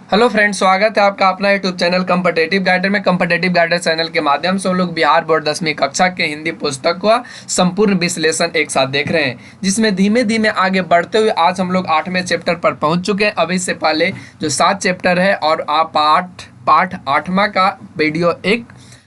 Hello friends, स्वागत है आपका अपना यूट्यूब चैनल कॉम्पिटिटिव गाइडर में। कॉम्पिटिटिव गाइडर चैनल के माध्यम से हम लोग बिहार बोर्ड 10वीं कक्षा के हिंदी पुस्तक का संपूर्ण विश्लेषण एक साथ देख रहे हैं, जिसमें धीमे धीमे आगे बढ़ते हुए आज हम लोग 8वें चैप्टर पर पहुंच चुके हैं। अभी से पहले जो 7 चैप्टर है और आप पाठ 8वां का वीडियो एक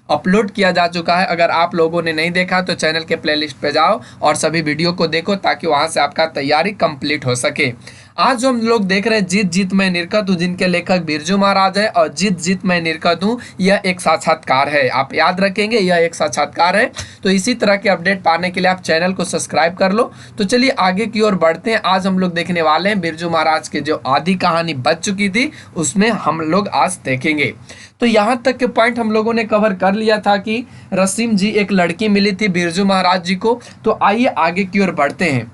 अपलोड किया जा चुका है। अगर आप लोगों ने नहीं देखा तो चैनल के प्लेलिस्ट पे जाओ और सभी वीडियो को देखो ताकि वहां से आपका तैयारी कंप्लीट हो सके। आज जो हम लोग देख रहे हैं जीत जीत मैं निर्गत हूँ, जिनके लेखक बिरजू महाराज है, और जीत जीत मैं निर्गत हूँ यह एक साक्षात्कार है। आप याद रखेंगे, यह एक साक्षात्कार है। तो इसी तरह के अपडेट पाने के लिए आप चैनल को सब्सक्राइब कर लो। तो चलिए आगे की ओर बढ़ते हैं। आज हम लोग देखने वाले हैं बिरजू महाराज की जो आधी कहानी बच चुकी थी, उसमें हम लोग आज देखेंगे। तो यहाँ तक के पॉइंट हम लोगों ने कवर कर लिया था कि रसीम जी एक लड़की मिली थी बिरजू महाराज जी को। तो आइए आगे की ओर बढ़ते हैं।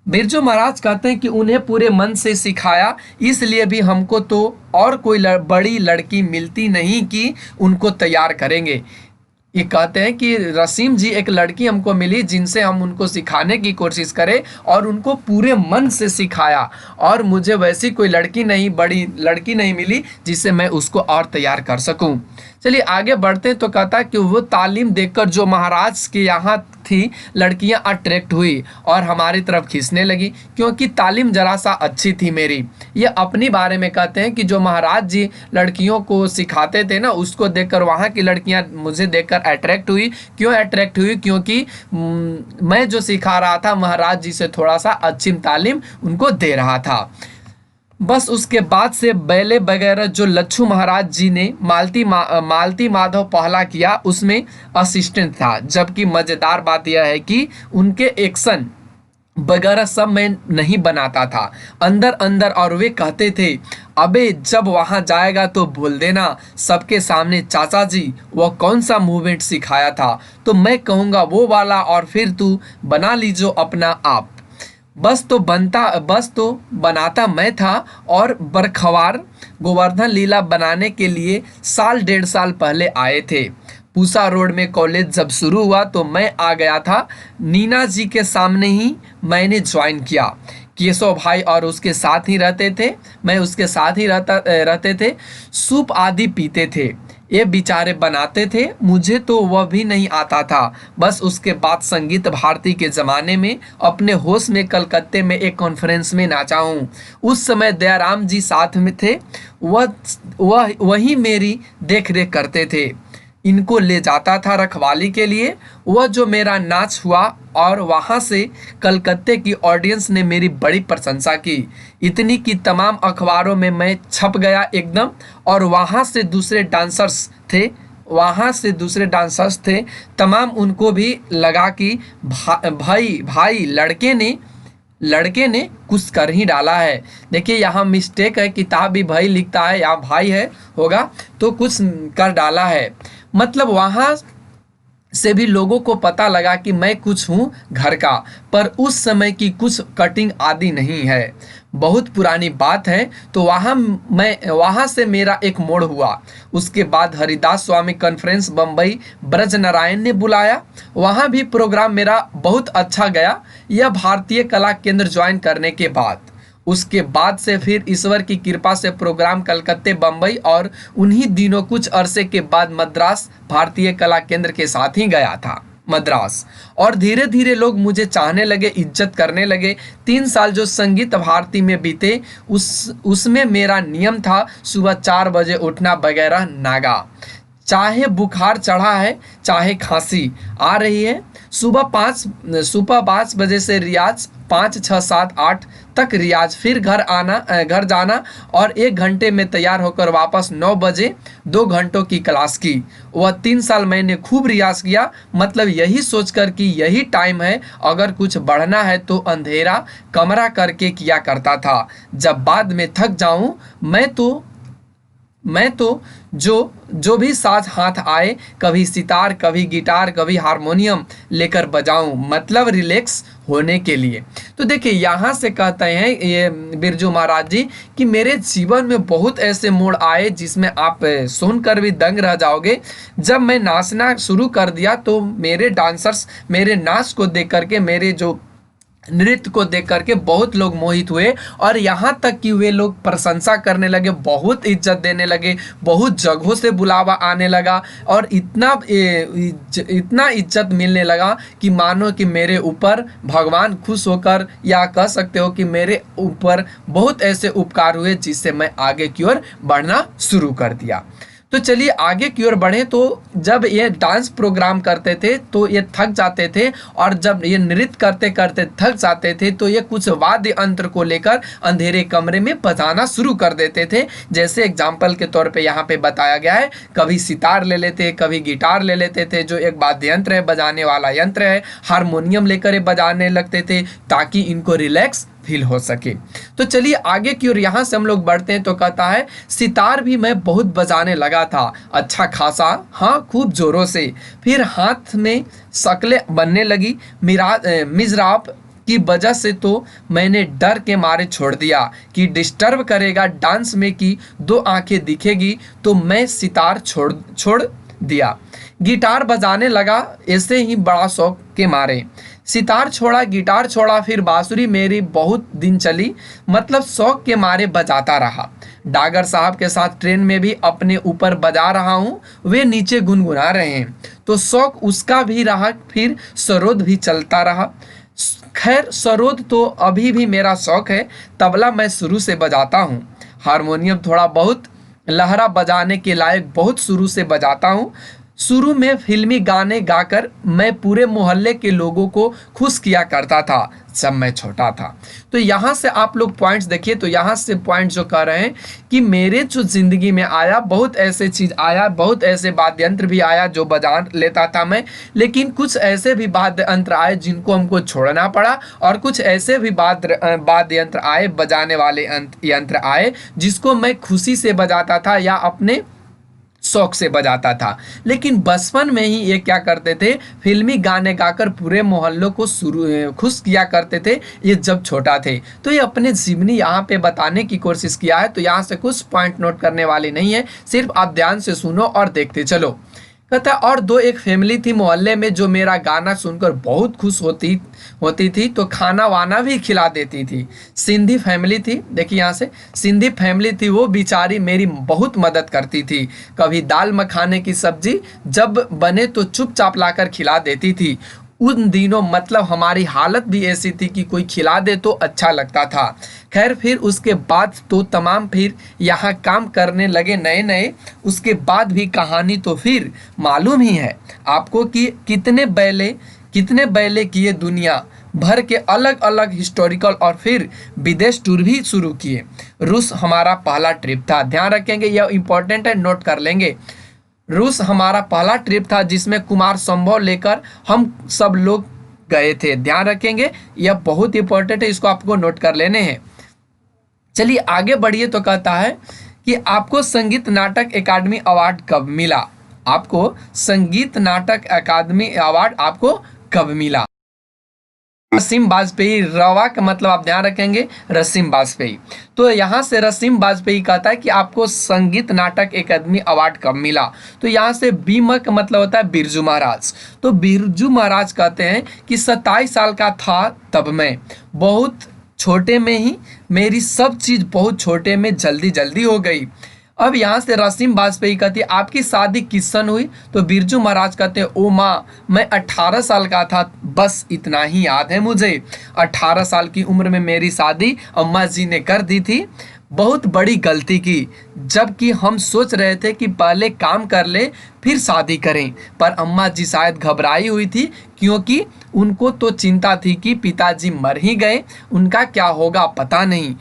बिरजू महाराज कहते हैं कि उन्हें पूरे मन से सिखाया, इसलिए भी हमको तो और कोई बड़ी लड़की मिलती नहीं कि उनको तैयार करेंगे। ये कहते हैं कि रसीम जी एक लड़की हमको मिली जिनसे हम उनको सिखाने की कोशिश करें और उनको पूरे मन से सिखाया, और मुझे वैसी कोई लड़की नहीं, बड़ी लड़की नहीं मिली जिससे मैं उसको और तैयार कर सकूं। चलिए आगे बढ़ते हैं। तो कहता है कि वो तालीम देखकर जो महाराज के यहाँ थी लड़कियां अट्रैक्ट हुई और हमारी तरफ खींचने लगी, क्योंकि तालीम जरा सा अच्छी थी मेरी। ये अपनी बारे में कहते हैं कि जो महाराज जी लड़कियों को सिखाते थे ना, उसको देखकर वहाँ की लड़कियां मुझे देखकर अट्रैक्ट हुई। क्यों अट्रैक्ट हुई? क्योंकि मैं जो सिखा रहा था महाराज जी से थोड़ा सा अच्छी तालीम उनको दे रहा था। बस उसके बाद से बैले वगैरह जो लच्छू महाराज जी ने मालती माधव पहला किया उसमें असिस्टेंट था। जबकि मज़ेदार बात यह है कि उनके एक्शन वगैरह सब मैं नहीं बनाता था अंदर अंदर, और वे कहते थे अबे जब वहाँ जाएगा तो बोल देना सबके सामने चाचा जी वह कौन सा मूवमेंट सिखाया था, तो मैं कहूँगा वो वाला, और फिर तू बना लीजो अपना आप। बस तो बनाता मैं था। और बरखवार गोवर्धन लीला बनाने के लिए 1.5 साल पहले आए थे। पूसा रोड में कॉलेज जब शुरू हुआ तो मैं आ गया था। नीना जी के सामने ही मैंने ज्वाइन किया। केशव भाई और उसके साथ ही रहते थे, मैं उसके साथ ही रहते थे। सूप आदि पीते थे, ये बेचारे बनाते थे, मुझे तो वह भी नहीं आता था। बस उसके बाद संगीत भारती के ज़माने में अपने होश में कलकत्ते में एक कॉन्फ्रेंस में नाचा हूँ। उस समय दयाराम जी साथ में थे, वही मेरी देख रेख करते थे। इनको ले जाता था रखवाली के लिए। वह जो मेरा नाच हुआ और वहाँ से कलकत्ते की ऑडियंस ने मेरी बड़ी प्रशंसा की, इतनी कि तमाम अखबारों में मैं छप गया एकदम। और वहाँ से दूसरे डांसर्स थे, तमाम उनको भी लगा कि भाई लड़के ने कुछ कर ही डाला है। देखिए यहाँ मिस्टेक है, किताब भी भाई लिखता है, यहाँ भाई है होगा तो कुछ कर डाला है। मतलब वहाँ से भी लोगों को पता लगा कि मैं कुछ हूँ घर का, पर उस समय की कुछ कटिंग आदि नहीं है, बहुत पुरानी बात है। तो वहाँ से मेरा एक मोड़ हुआ। उसके बाद हरिदास स्वामी कॉन्फ्रेंस बम्बई ब्रज नारायण ने बुलाया, वहाँ भी प्रोग्राम मेरा बहुत अच्छा गया। यह भारतीय कला केंद्र ज्वाइन करने के बाद उसके बाद से फिर ईश्वर की कृपा से प्रोग्राम कलकत्ते बम्बई और उन्हीं दिनों कुछ अरसे के बाद मद्रास भारतीय कला केंद्र के साथ ही गया था मद्रास। और धीरे धीरे लोग मुझे चाहने लगे, इज्जत करने लगे। 3 साल जो संगीत भारती में बीते उसमें मेरा नियम था सुबह 4 बजे उठना वगैरह नागा। चाहे बुखार चढ़ा है, चाहे खांसी आ रही है, सुबह 5 बजे से रियाज 5, 6, 7, 8 तक रियाज, फिर घर जाना और 1 घंटे में तैयार होकर वापस 9 बजे 2 घंटों की क्लास की। वह 3 साल मैंने खूब रियाज किया, मतलब यही सोचकर कि यही टाइम है, अगर कुछ बढ़ना है तो अंधेरा कमरा करके किया करता था। जब बाद में थक जाऊं मैं तो जो भी साज हाथ आए, कभी सितार, कभी गिटार, कभी हारमोनियम लेकर बजाऊं, मतलब रिलैक्स होने के लिए। तो देखिए यहाँ से कहते हैं ये बिरजू महाराज जी कि मेरे जीवन में बहुत ऐसे मोड़ आए जिसमें आप सुनकर भी दंग रह जाओगे। जब मैं नाचना शुरू कर दिया तो मेरे डांसर्स मेरे नाच को देख करके, मेरे जो नृत्य को देख करके बहुत लोग मोहित हुए और यहाँ तक कि वे लोग प्रशंसा करने लगे, बहुत इज्जत देने लगे, बहुत जगहों से बुलावा आने लगा और इतना इज्जत मिलने लगा कि मानो कि मेरे ऊपर भगवान खुश होकर, या कह सकते हो कि मेरे ऊपर बहुत ऐसे उपकार हुए जिससे मैं आगे की ओर बढ़ना शुरू कर दिया। तो चलिए आगे की ओर बढ़ें। तो जब ये डांस प्रोग्राम करते थे तो ये थक जाते थे, और जब ये नृत्य करते करते थक जाते थे तो ये कुछ वाद्य यंत्र को लेकर अंधेरे कमरे में बजाना शुरू कर देते थे। जैसे एग्जाम्पल के तौर पे यहाँ पे बताया गया है, कभी सितार ले लेते, कभी गिटार ले लेते थे जो एक वाद्य यंत्र है, बजाने वाला यंत्र है, हारमोनियम लेकर ये बजाने लगते थे ताकि इनको रिलैक्स फील हो सके। तो चलिए आगे की ओर यहाँ से हम लोग बढ़ते हैं। तो कहता है सितार भी मैं बहुत बजाने लगा था, अच्छा खासा, हाँ खूब जोरों से। फिर हाथ में शक्लें बनने लगी, मिजराब की वजह से तो मैंने डर के मारे छोड़ दिया कि डिस्टर्ब करेगा डांस में कि दो आंखें दिखेगी, तो मैं सितार छोड़ दिया। गिटार बजाने लगा ऐसे ही बड़ा शौक के मारे। सितार छोड़ा, गिटार छोड़ा, फिर बांसुरी मेरी बहुत दिन चली, मतलब शौक के मारे बजाता रहा। डागर साहब के साथ ट्रेन में भी अपने ऊपर बजा रहा हूँ, वे नीचे गुनगुना रहे हैं, तो शौक उसका भी रहा, फिर सरोद भी चलता रहा। खैर सरोद तो अभी भी मेरा शौक है, तबला मैं शुरू से बजाता हूँ, हारमोनियम थोड़ा बहुत, लहरा बजाने के लायक बहुत शुरू से बजाता हूँ। शुरू में फिल्मी गाने गाकर मैं पूरे मोहल्ले के लोगों को खुश किया करता था जब मैं छोटा था। तो यहाँ से आप लोग पॉइंट्स देखिए, तो यहाँ से पॉइंट जो कह रहे हैं कि मेरे जो ज़िंदगी में आया बहुत ऐसे चीज़ आया, बहुत ऐसे वाद्य यंत्र भी आया जो बजा लेता था मैं, लेकिन कुछ ऐसे भी वाद्य यंत्र आए जिनको हमको छोड़ना पड़ा, और कुछ ऐसे भी वाद्य यंत्र आए, बजाने वाले यंत्र आए जिसको मैं खुशी से बजाता था या अपने शौक से बजाता था। लेकिन बचपन में ही ये क्या करते थे, फिल्मी गाने गाकर पूरे मोहल्लों को खुश किया करते थे, ये जब छोटा थे। तो ये अपने जीवनी यहाँ पे बताने की कोशिश किया है। तो यहाँ से कुछ पॉइंट नोट करने वाले नहीं है, सिर्फ आप ध्यान से सुनो और देखते चलो। कहता और दो एक फैमिली थी मोहल्ले में जो मेरा गाना सुनकर बहुत खुश होती थी, तो खाना वाना भी खिला देती थी। सिंधी फैमिली थी, देखिए यहाँ से सिंधी फैमिली थी, वो बेचारी मेरी बहुत मदद करती थी। कभी दाल मखाने की सब्जी जब बने तो चुपचाप लाकर खिला देती थी। उन दिनों मतलब हमारी हालत भी ऐसी थी कि कोई खिला दे तो अच्छा लगता था। खैर फिर उसके बाद तो तमाम फिर यहाँ काम करने लगे नए नए, उसके बाद भी कहानी तो फिर मालूम ही है आपको कि कितने बैले किए दुनिया भर के अलग अलग हिस्टोरिकल और फिर विदेश टूर भी शुरू किए। रूस हमारा पहला ट्रिप था, ध्यान रखेंगे यह इंपॉर्टेंट है, नोट कर लेंगे। रूस हमारा पहला ट्रिप था जिसमें कुमार संभव लेकर हम सब लोग गए थे, ध्यान रखेंगे यह बहुत इंपॉर्टेंट है, इसको आपको नोट कर लेने हैं। चलिए आगे बढ़िए। तो कहता है कि आपको संगीत नाटक अकादमी अवार्ड कब मिला, आपको संगीत नाटक अकादमी अवार्ड आपको कब मिला। रसीम वाजपेयी, रवा का मतलब आप ध्यान रखेंगे रसीम वाजपेयी। तो यहाँ से रसीम वाजपेयी कहता है कि आपको संगीत नाटक अकादमी अवार्ड कब मिला। तो यहाँ से बीमा का मतलब होता है बिरजू महाराज। तो बिरजू महाराज कहते हैं कि 27 साल का था तब मैं, बहुत छोटे में ही मेरी सब चीज़ बहुत छोटे में जल्दी जल्दी हो गई। अब यहाँ से रसीम वाजपेयी कहती है आपकी शादी किस सन हुई। तो बिरजू महाराज कहते हैं ओ माँ मैं 18 साल का था, बस इतना ही याद है मुझे। 18 साल की उम्र में मेरी शादी अम्मा जी ने कर दी थी, बहुत बड़ी गलती की, जबकि हम सोच रहे थे कि पहले काम कर ले फिर शादी करें, पर अम्मा जी शायद घबराई हुई थी क्योंकि उनको तो चिंता थी कि पिताजी मर ही गए, उनका क्या होगा पता नहीं।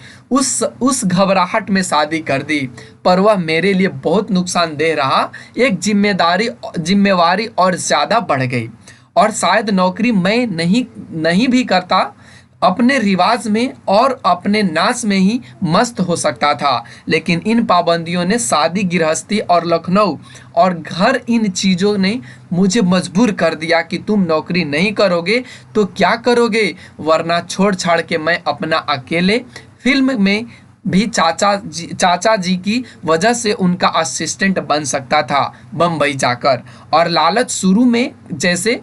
उस घबराहट में शादी कर दी, पर वह मेरे लिए बहुत नुकसानदेह रहा। एक जिम्मेवारी और ज़्यादा बढ़ गई, और शायद नौकरी मैं नहीं भी करता, अपने रिवाज में और अपने नाच में ही मस्त हो सकता था। लेकिन इन पाबंदियों ने शादी, गृहस्थी और लखनऊ और घर, इन चीज़ों ने मुझे मजबूर कर दिया कि तुम नौकरी नहीं करोगे तो क्या करोगे, वरना छोड़ छाड़ के मैं अपना अकेले फिल्म में भी चाचा जी की वजह से उनका असिस्टेंट बन सकता था बम्बई जाकर। और लालच शुरू में जैसे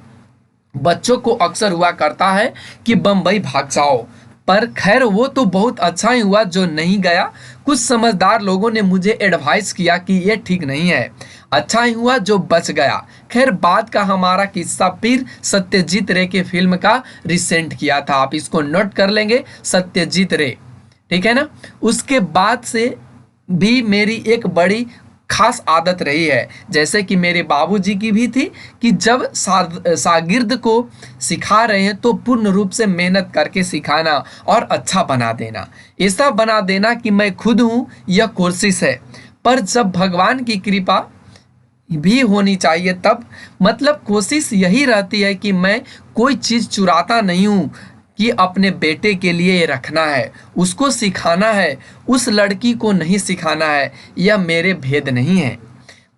बच्चों को अक्सर हुआ करता है कि बम्बई भाग जाओ, पर खैर वो तो बहुत अच्छा ही हुआ जो नहीं गया। कुछ समझदार लोगों ने मुझे एडवाइस किया कि ये ठीक नहीं है, अच्छा ही हुआ जो बच गया। खैर बाद का हमारा किस्सा फिर सत्यजीत रे के फिल्म का रिसेंट किया था, आप इसको नोट कर लेंगे, सत्यजीत रे, ठीक है ना। उसके बाद से भी मेरी एक बड़ी खास आदत रही है, जैसे कि मेरे बाबूजी की भी थी, कि जब शागिर्द को सिखा रहे हैं तो पूर्ण रूप से मेहनत करके सिखाना और अच्छा बना देना, ऐसा बना देना कि मैं खुद हूँ, यह कोशिश है। पर जब भगवान की कृपा भी होनी चाहिए तब, मतलब कोशिश यही रहती है कि मैं कोई चीज़ चुराता नहीं हूँ, कि अपने बेटे के लिए ये रखना है, उसको सिखाना है, उस लड़की को नहीं सिखाना है, यह मेरे भेद नहीं है,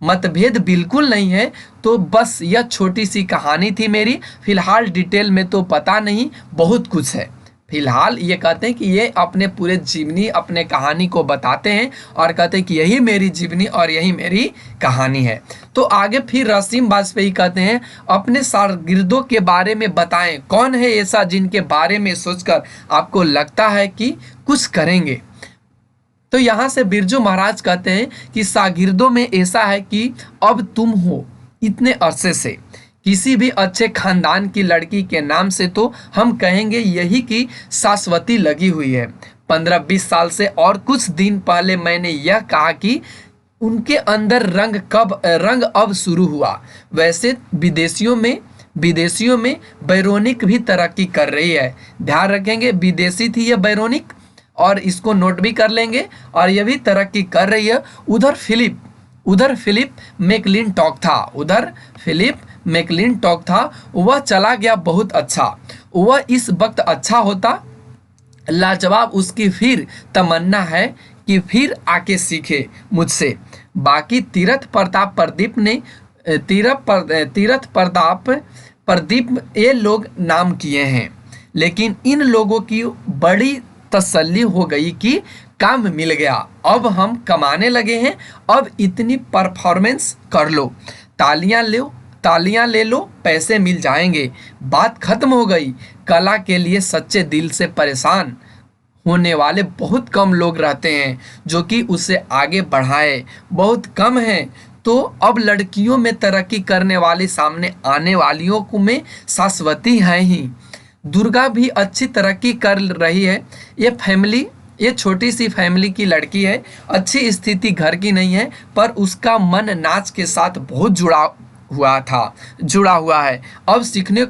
मतभेद बिल्कुल नहीं है। तो बस यह छोटी सी कहानी थी मेरी, फिलहाल डिटेल में तो पता नहीं, बहुत कुछ है। फिलहाल ये कहते हैं कि ये अपने पूरे जीवनी अपने कहानी को बताते हैं और कहते हैं कि यही मेरी जीवनी और यही मेरी कहानी है। तो आगे फिर रसीम वाजपेयी कहते हैं अपने शागिर्दों के बारे में बताएं, कौन है ऐसा जिनके बारे में सोचकर आपको लगता है कि कुछ करेंगे। तो यहाँ से बिरजू महाराज कहते हैं कि शागिर्दों में ऐसा है कि अब तुम हो इतने अरसे से, किसी भी अच्छे खानदान की लड़की के नाम से तो हम कहेंगे यही कि शाश्वती लगी हुई है 15-20 साल से। और कुछ दिन पहले मैंने यह कहा कि उनके अंदर रंग अब शुरू हुआ। वैसे विदेशियों में बैरोनिक भी तरक्की कर रही है, ध्यान रखेंगे, विदेशी थी यह बैरोनिक, और इसको नोट भी कर लेंगे, और यह भी तरक्की कर रही है। उधर फिलिप मैकलिनटॉक था, वह चला गया, बहुत अच्छा, वह इस वक्त अच्छा होता, लाजवाब। उसकी फिर तमन्ना है कि फिर आके सीखे मुझसे। बाकी तीरथ प्रदीप ये लोग नाम किए हैं, लेकिन इन लोगों की बड़ी तसल्ली हो गई कि काम मिल गया, अब हम कमाने लगे हैं, अब इतनी परफॉर्मेंस कर लो, तालियां ले लो, पैसे मिल जाएंगे, बात खत्म हो गई। कला के लिए सच्चे दिल से परेशान होने वाले बहुत कम लोग रहते हैं जो कि उसे आगे बढ़ाए, बहुत कम हैं। तो अब लड़कियों में तरक्की करने वाली सामने आने वालियों को में शाश्वती है ही। दुर्गा भी अच्छी तरक्की कर रही है। ये छोटी सी फैमिली की लड़की है, अच्छी स्थिति घर की नहीं है, पर उसका मन नाच के साथ बहुत जुड़ा हुआ है। अब सीखने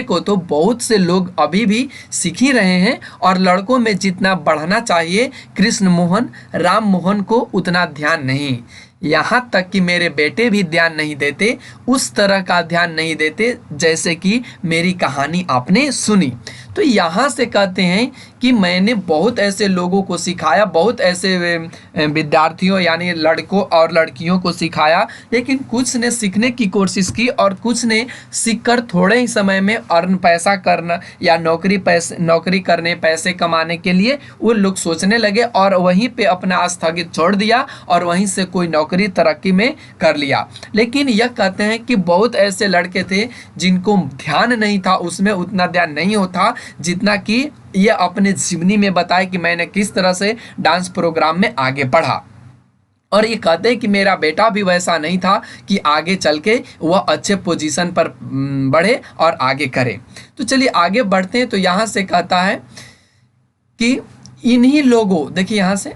को तो बहुत से लोग अभी भी सीख ही रहे हैं, और लड़कों में जितना बढ़ना चाहिए कृष्ण मोहन राम मोहन को उतना ध्यान नहीं। यहाँ तक कि मेरे बेटे भी ध्यान नहीं देते, उस तरह का ध्यान नहीं देते जैसे कि मेरी कहानी आपने सुनी। तो यहाँ से कहते हैं कि मैंने बहुत ऐसे लोगों को सिखाया, बहुत ऐसे विद्यार्थियों यानी लड़कों और लड़कियों को सिखाया, लेकिन कुछ ने सीखने की कोशिश की और कुछ ने सीखकर थोड़े ही समय में पैसा करना या नौकरी करने पैसे कमाने के लिए वो लोग सोचने लगे, और वहीं पे अपना स्थगित छोड़ दिया और वहीं से कोई नौकरी तरक्की में कर लिया। लेकिन यह कहते हैं कि बहुत ऐसे लड़के थे जिनको ध्यान नहीं था, उसमें उतना ध्यान नहीं होता जितना कि ये अपने जीवनी में बताए कि मैंने किस तरह से डांस प्रोग्राम में आगे बढ़ा। और ये कहते हैं कि मेरा बेटा भी वैसा नहीं था कि आगे चल के वह अच्छे पोजीशन पर बढ़े और आगे करे। तो चलिए आगे बढ़ते हैं। तो यहाँ से कहता है कि देखिए यहाँ से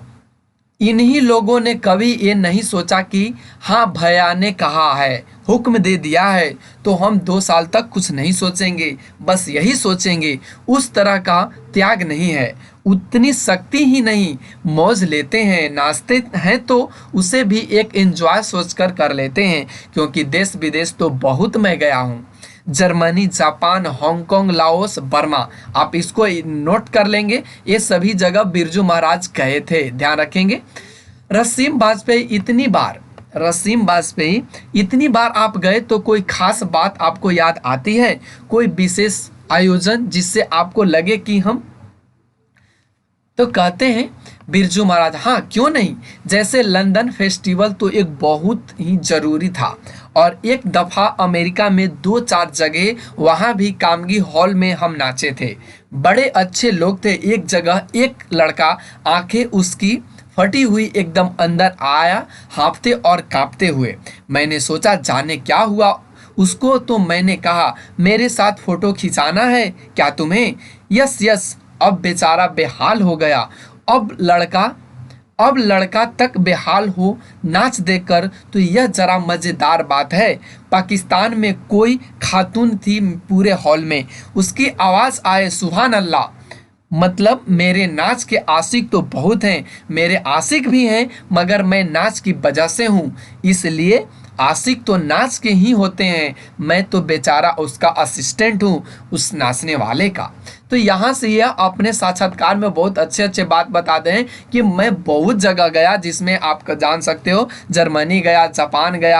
इन्हीं लोगों ने कभी ये नहीं सोचा कि हाँ भैया ने कहा है, हुक्म दे दिया है, तो हम 2 साल तक कुछ नहीं सोचेंगे, बस यही सोचेंगे। उस तरह का त्याग नहीं है, उतनी शक्ति ही नहीं। मौज लेते हैं, नाचते हैं तो उसे भी एक एंजॉय सोचकर कर लेते हैं, क्योंकि देश विदेश तो बहुत मैं गया हूँ, Germany, Japan, Hong Kong, Laos, Burma, आप इसको नोट कर लेंगे, ये सभी जगह बिरजू महाराज गए थे, ध्यान रखेंगे। रसीम वाजपेयी इतनी बार आप गए तो कोई खास बात आपको याद आती है, कोई विशेष आयोजन जिससे आपको लगे कि हम, तो कहते हैं बिरजू महाराज, हाँ क्यों नहीं, जैसे लंदन फेस्टिवल तो एक बहुत ही जरूरी था, और एक दफ़ा अमेरिका में 2-4 जगह वहाँ भी कामगी हॉल में हम नाचे थे। बड़े अच्छे लोग थे। एक जगह एक लड़का, आंखें उसकी फटी हुई, एकदम अंदर आया हाँफते और कांपते हुए। मैंने सोचा जाने क्या हुआ उसको, तो मैंने कहा मेरे साथ फोटो खिंचाना है क्या तुम्हें? Yes yes. अब बेचारा बेहाल हो गया। अब लड़का अब लड़का तक बेहाल हो नाच देखकर। तो यह जरा मज़ेदार बात है, पाकिस्तान में कोई खातून थी पूरे हॉल में, उसकी आवाज़ आए सुभान अल्लाह। मतलब मेरे नाच के आशिक तो बहुत हैं, मेरे आशिक भी हैं, मगर मैं नाच की वजह से हूँ, इसलिए आशिक तो नाच के ही होते हैं, मैं तो बेचारा उसका असिस्टेंट हूँ, उस नाचने वाले का। तो यहाँ से यह अपने साक्षात्कार में बहुत अच्छे अच्छे बात बताते हैं कि मैं बहुत जगह गया, जिसमें आप जान सकते हो जर्मनी गया, जापान गया,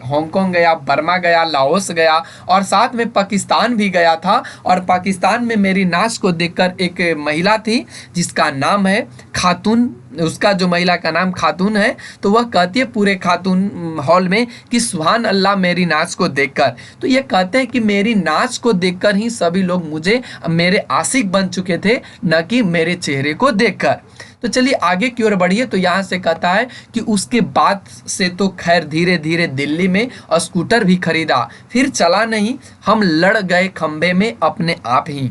हांगकांग गया, बर्मा गया, लाओस गया, और साथ में पाकिस्तान भी गया था। और पाकिस्तान में मेरी नाच को देखकर एक महिला थी जिसका नाम है खातून, उसका जो महिला का नाम खातून है, तो वह कहती है पूरे खातून हॉल में कि सुभान अल्लाह मेरी नाच को देखकर। तो ये कहते हैं कि मेरी नाच को देखकर ही सभी लोग मुझे मेरे आशिक बन चुके थे, न कि मेरे चेहरे को देखकर। तो चलिए आगे की ओर बढ़िए। तो यहाँ से कहता है कि उसके बाद से तो खैर धीरे धीरे दिल्ली में स्कूटर भी खरीदा, फिर चला नहीं, हम लड़ गए खंबे में अपने आप ही।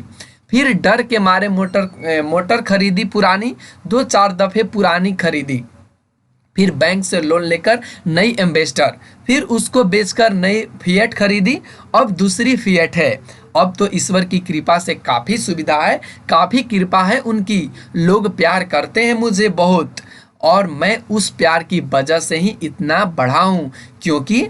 फिर डर के मारे मोटर खरीदी पुरानी, 2-4 दफ़े पुरानी खरीदी। फिर बैंक से लोन लेकर नई एम्बेसडर, फिर उसको बेचकर नई फिएट खरीदी, अब दूसरी फिएट है। अब तो ईश्वर की कृपा से काफ़ी सुविधा है, काफ़ी कृपा है उनकी, लोग प्यार करते हैं मुझे बहुत, और मैं उस प्यार की वजह से ही इतना बढ़ा हूँ। क्योंकि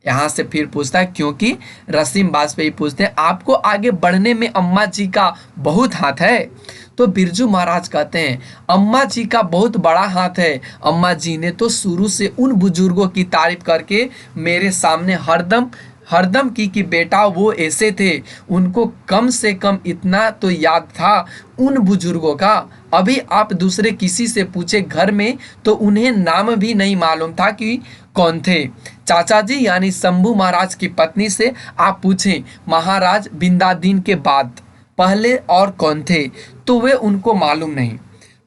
यहाँ से फिर पूछता है, क्योंकि रसीम वाजपेयी पूछते हैं आपको आगे बढ़ने में अम्मा जी का बहुत हाथ है? तो बिरजू महाराज कहते हैं अम्मा जी का बहुत बड़ा हाथ है। अम्मा जी ने तो शुरू से उन बुजुर्गों की तारीफ करके मेरे सामने हरदम हरदम की बेटा वो ऐसे थे, उनको कम से कम इतना तो याद था उन बुजुर्गों का। अभी आप दूसरे किसी से पूछे घर में तो उन्हें नाम भी नहीं मालूम था कि कौन थे। चाचा जी यानी शंभू महाराज की पत्नी से आप पूछें महाराज बिंदादीन के बाद पहले और कौन थे, तो वे उनको मालूम नहीं।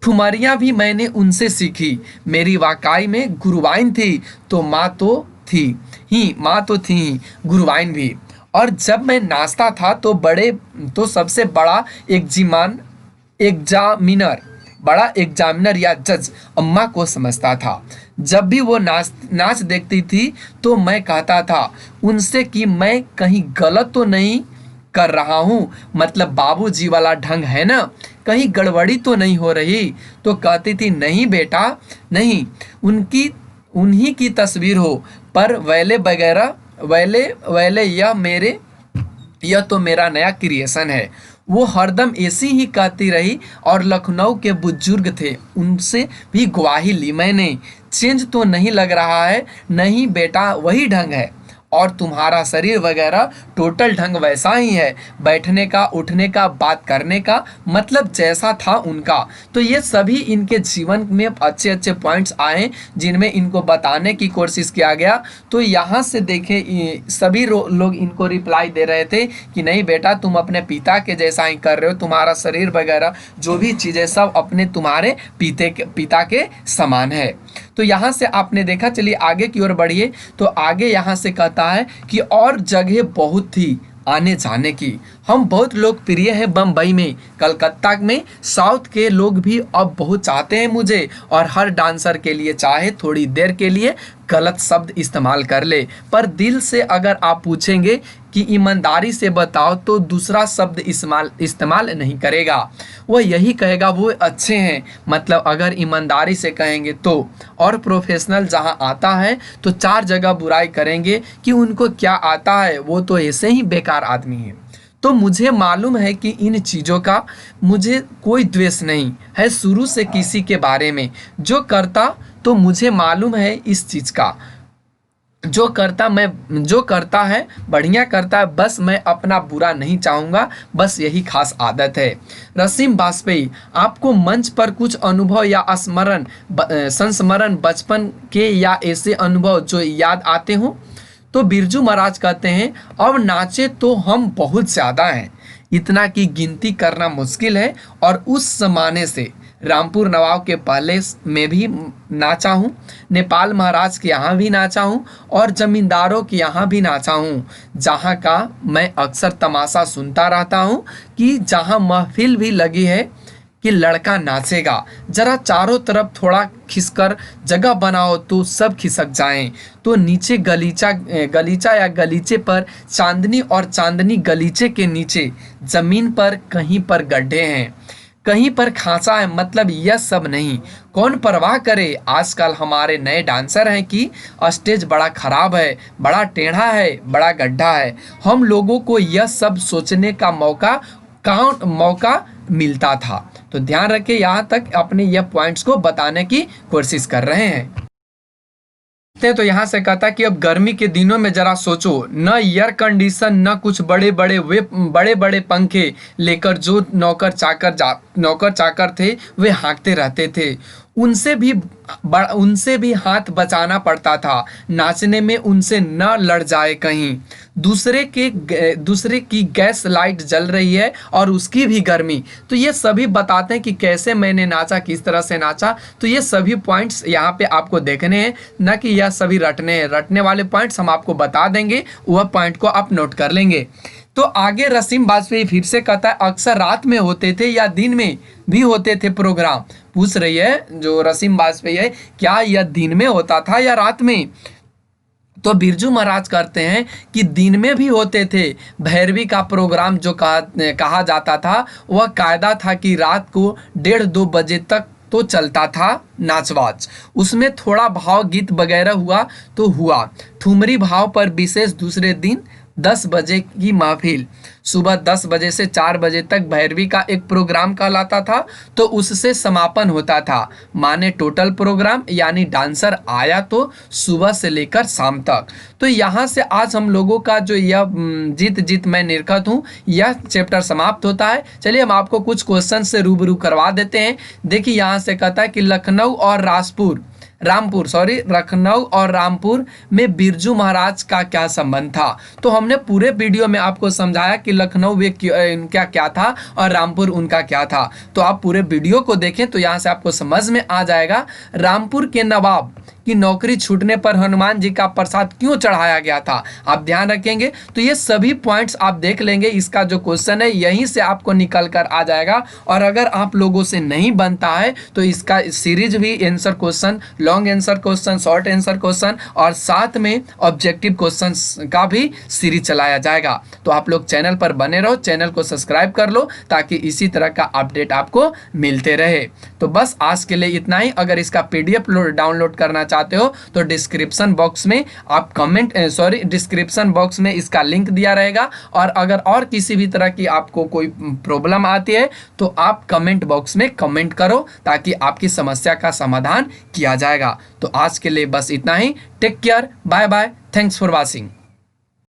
ठुमरियाँ भी मैंने उनसे सीखी, मेरी वाकाई में गुरुवाइन थी, तो माँ तो थी ही गुरुवाइन भी। और जब मैं नाचता था तो सबसे बड़ा एग्जामिनर बड़ा एग्जामिनर या जज अम्मा को समझता था। जब भी वो नाच देखती थी तो मैं कहता था उनसे कि मैं कहीं गलत तो नहीं कर रहा हूँ, मतलब बाबूजी वाला ढंग है ना, कहीं गड़बड़ी तो नहीं हो रही? तो कहती थी नहीं बेटा नहीं, उन्हीं की तस्वीर हो, पर वैले यह तो मेरा नया क्रिएशन है। वो हरदम ऐसी ही कहती रही, और लखनऊ के बुजुर्ग थे उनसे भी गवाही ली मैंने, चेंज तो नहीं लग रहा है? नहीं बेटा वही ढंग है, और तुम्हारा शरीर वगैरह टोटल ढंग वैसा ही है, बैठने का, उठने का, बात करने का, मतलब जैसा था उनका। तो ये सभी इनके जीवन में अच्छे अच्छे पॉइंट्स आए जिनमें इनको बताने की कोशिश किया गया। तो यहाँ से देखें सभी लोग इनको रिप्लाई दे रहे थे कि नहीं बेटा तुम अपने पिता के जैसा ही कर रहे हो, तुम्हारा शरीर वगैरह जो भी चीज़ें सब अपने तुम्हारे पिता के समान है। तो यहाँ से आपने देखा। चलिए आगे की ओर बढ़िए। तो आगे यहाँ से कहता है कि और जगह बहुत थी आने जाने की, हम बहुत लोकप्रिय हैं बम्बई में, कलकत्ता में, साउथ के लोग भी अब बहुत चाहते हैं मुझे, और हर डांसर के लिए चाहे थोड़ी देर के लिए गलत शब्द इस्तेमाल कर ले, पर दिल से अगर आप पूछेंगे कि ईमानदारी से बताओ तो दूसरा शब्द इस्तेमाल नहीं करेगा, वो यही कहेगा वो अच्छे हैं, मतलब अगर ईमानदारी से कहेंगे तो। और प्रोफेशनल जहां आता है तो 4 जगह बुराई करेंगे कि उनको क्या आता है, वो तो ऐसे ही बेकार आदमी है। तो मुझे मालूम है कि इन चीज़ों का मुझे कोई द्वेष नहीं है शुरू से किसी के बारे में, जो करता तो मुझे मालूम है इस चीज़ का। जो करता है बढ़िया करता है, बस मैं अपना बुरा नहीं चाहूँगा, बस यही खास आदत है। रसीम बाजपेयी, आपको मंच पर कुछ अनुभव या संस्मरण बचपन के या ऐसे अनुभव जो याद आते हो? तो बिरजू महाराज कहते हैं, अब नाचे तो हम बहुत ज़्यादा हैं, इतना की गिनती करना मुश्किल है, और उस जमाने से रामपुर नवाब के पहले में भी नाचा हूँ, नेपाल महाराज के यहाँ भी नाचा हूँ, और जमींदारों के यहाँ भी नाचा हूँ, जहाँ का मैं अक्सर तमाशा सुनता रहता हूँ कि जहाँ महफिल भी लगी है कि लड़का नाचेगा, जरा चारों तरफ थोड़ा खिसकर जगह बनाओ तो सब खिसक जाएं, तो नीचे गलीचा या गलीचे पर चांदनी, और चांदनी गलीचे के नीचे जमीन पर कहीं पर गड्ढे हैं, कहीं पर खांचा है, मतलब यह सब नहीं, कौन परवाह करे। आजकल हमारे नए डांसर हैं कि स्टेज बड़ा खराब है, बड़ा टेढ़ा है, बड़ा गड्ढा है। हम लोगों को यह सब सोचने का मौका मिलता था। तो ध्यान रखें, यहाँ तक अपने यह पॉइंट्स को बताने की कोशिश कर रहे हैं। तो यहाँ से कहता है कि अब गर्मी के दिनों में जरा सोचो, न एयर कंडीशन, न कुछ बड़े बड़े पंखे लेकर जो नौकर चाकर थे वे हाँकते रहते थे, उनसे भी हाथ बचाना पड़ता था, नाचने में उनसे न लड़ जाए कहीं। दूसरे की गैस लाइट जल रही है और उसकी भी गर्मी। तो ये सभी बताते हैं कि कैसे मैंने नाचा, किस तरह से नाचा। तो ये सभी पॉइंट्स यहाँ पे आपको देखने हैं, न कि यह सभी रटने हैं। रटने वाले पॉइंट्स हम आपको बता देंगे, वह पॉइंट को आप नोट कर लेंगे। तो आगे रसीम बाजपेयी फिर से कहता है, अक्सर रात में होते थे या दिन में भी होते थे प्रोग्राम? पूछ रही है जो रसीम बाजपेयी है, क्या यह दिन में होता था या रात में? तो बिरजू महाराज कहते हैं कि दिन में भी होते थे। भैरवी का प्रोग्राम जो कहा जाता था, वह कायदा था कि रात को 1:30-2 बजे तक तो चलता था नाचवाच। उसमें थोड़ा भाव गीत वगैरह हुआ तो हुआ, ठुमरी भाव पर विशेष। दूसरे दिन 10 बजे की महफिल, सुबह 10 बजे से 4 बजे तक भैरवी का एक प्रोग्राम कहलाता था, तो उससे समापन होता था। माने टोटल प्रोग्राम, यानी डांसर आया तो सुबह से लेकर शाम तक। तो यहाँ से आज हम लोगों का जो यह जीत जीत मैं निर्खत हूँ, यह चैप्टर समाप्त होता है। चलिए हम आपको कुछ क्वेश्चन से रूबरू करवा देते हैं। देखिए यहाँ से कहता है कि लखनऊ और रामपुर में बिरजू महाराज का क्या संबंध था। तो हमने पूरे वीडियो में आपको समझाया कि लखनऊ इनका क्या था और रामपुर उनका क्या था। तो आप पूरे वीडियो को देखें तो यहाँ से आपको समझ में आ जाएगा। रामपुर के नवाब की नौकरी छूटने पर हनुमान जी का प्रसाद क्यों चढ़ाया गया था, आप ध्यान रखेंगे। तो ये सभी पॉइंट्स आप देख लेंगे। इसका जो क्वेश्चन है यहीं से आपको निकल कर आ जाएगा। और अगर आप लोगों से नहीं बनता है तो इसका सीरीज भी answer question, long answer question, short answer question और साथ में ऑब्जेक्टिव क्वेश्चन का भी सीरीज चलाया जाएगा। तो आप लोग चैनल पर बने रहो, चैनल को सब्सक्राइब कर लो ताकि इसी तरह का अपडेट आपको मिलते रहे। तो बस आज के लिए इतना ही। अगर इसका पीडीएफ डाउनलोड करना चाहते हो तो डिस्क्रिप्शन बॉक्स में आप डिस्क्रिप्शन बॉक्स में इसका लिंक दिया रहेगा। और अगर और किसी भी तरह की आपको कोई प्रॉब्लम आती है तो आप कमेंट बॉक्स में कमेंट करो ताकि आपकी समस्या का समाधान किया जाएगा। तो आज के लिए बस इतना ही। Take care, bye bye, thanks for watching.